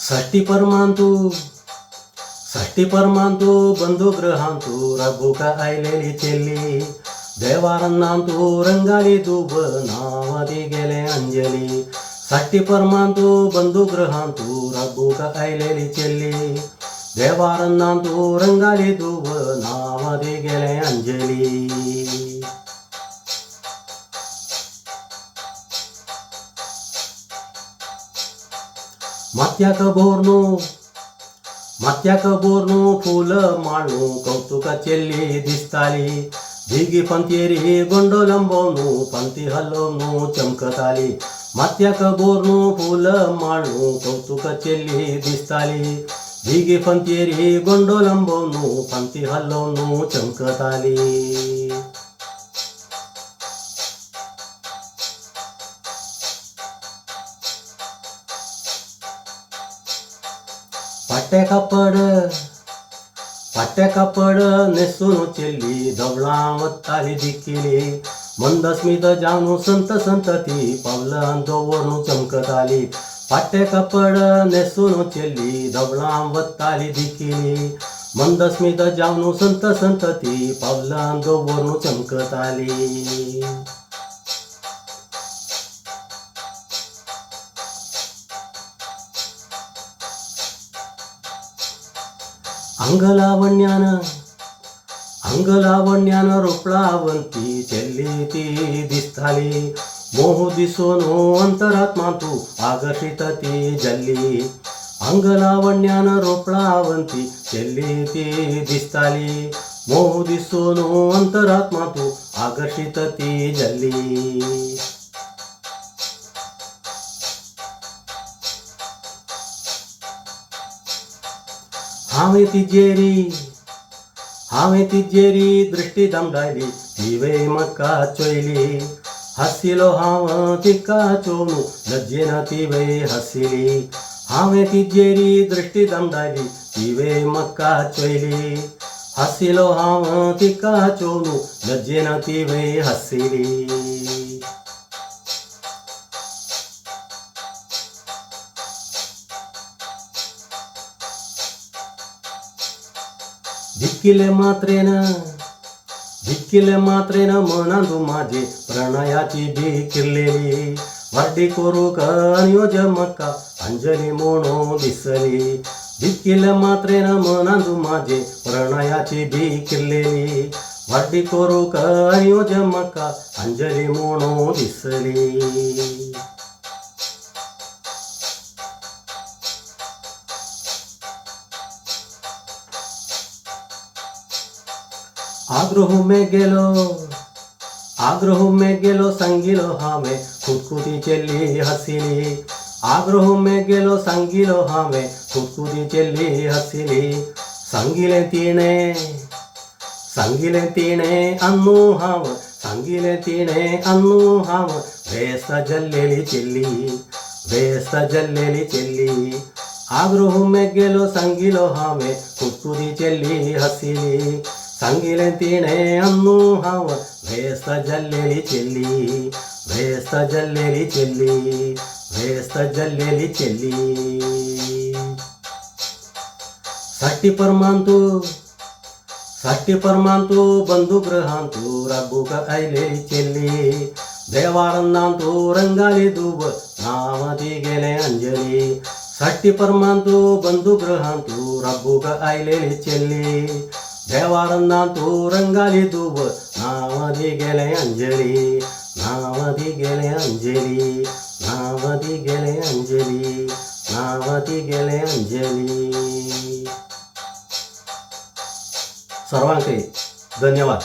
षष्टी परमांतु बंधू ग्रहांतु रघुक आयलेली ಚೆಲ್ಲಿ ದೇವಾರನ್ನಂತೂ ರಂಗಾಲಿ ದುಬ ನಾವದಿ ಗೆಲೆ ಅಂಜಲಿ षष्टी परमांतु बंधू ग्रहांतु रघुक आयलेली ಚೆಲ್ಲಿ ದೇವಾರನ್ನಂತೂ ರಂಗಾಲಿ ದುಬ ನಾವದಿ ಗೆಲೆ ಅಂಜಲಿ मत्याक बोर्नु फूल माळू कौतुक ಚೆಲ್ಲಿ दिसताली दिगी पंतेरी गोंडोलंबोनु पंती हल्लोनु चमकताली मत्याक बोर्नु फूल माळू कौतुक ಚೆಲ್ಲಿ दिसताली दिगी पंतेरी गोंडोलंबोनु पंती हल्लोनु चमकताली पट्टे कपड नेसून ಚೆಲ್ಲಿ धवळावताली दिक्किली मंदस्मित जाणू संत संतती पावलांदोवरनु चमकताली पट्टे कपड नेसून ಚೆಲ್ಲಿ धवळावताली दिक्किली मंदस्मित जाणू संत संतती पावलांदोवरनु चमकताली अंगलावण्यान रोपळावंती ಚೆಲ್ಲಿ ती दिसताली मोहू दिसोनो अंतरात्मांतू आकर्षित ती जल्ली अंगलावण्यान रोपळावंती ಚೆಲ್ಲಿ ती दिसताली मोहू दिसोनो अंतरात्मांतू आकर्षित ती जल्ली हावे तिजेरी दृष्टी दमडायली दिवे मक्का चोयली हसिलो हाव तिका चोनु लज्जेन तिवे हसिली हावे तिजेरी दृष्टी दमडायली दिवे मक्का चोयली हसिलो हाव तिका चोनु लज्जेन तिवे हसिली धिक्किले मात्रेन मनांदू माझे प्रणयाची भिकिरलेली वाड्डी करूक नियोज मक्का अंजली म्हणू दिसली धिक्किले मात्रेन मनांदू माझे प्रणयाची भिकिरलेली वाड्डी करूक नियोज मक्का अंजली म्हणू दिसली आग्रह में गेलो संगिलो हावे खुदकुदी ಚೆಲ್ಲಿ हसिली आग्रह में गेलो संगिलो हावे खुदकुदी ಚೆಲ್ಲಿ हसिली संगिले तीणे अन्नू हाव संगिले तीणे अन्नू हाव बेस्त जल्लेली ಚೆಲ್ಲಿ आग्रह में गेलो संगिलो हावे खुदकुदी ಚೆಲ್ಲಿ हसिली संगिले तीणे अन्नू हाव बेस्त जल्लेली ಚೆಲ್ಲಿ षष्टी परमांतु बंधू ग्रहांतु रघुक आयलेली ಚೆಲ್ಲಿ देवारन्नांतु रंगाली दुब नावदी गेले अंजली षष्टी परमांतु बंधू ग्रहांतु रघुक आयलेली ಚೆಲ್ಲಿ देवारन्नांतू रंगाली दुब नावदी गेले अंजली सर्वांचे धन्यवाद।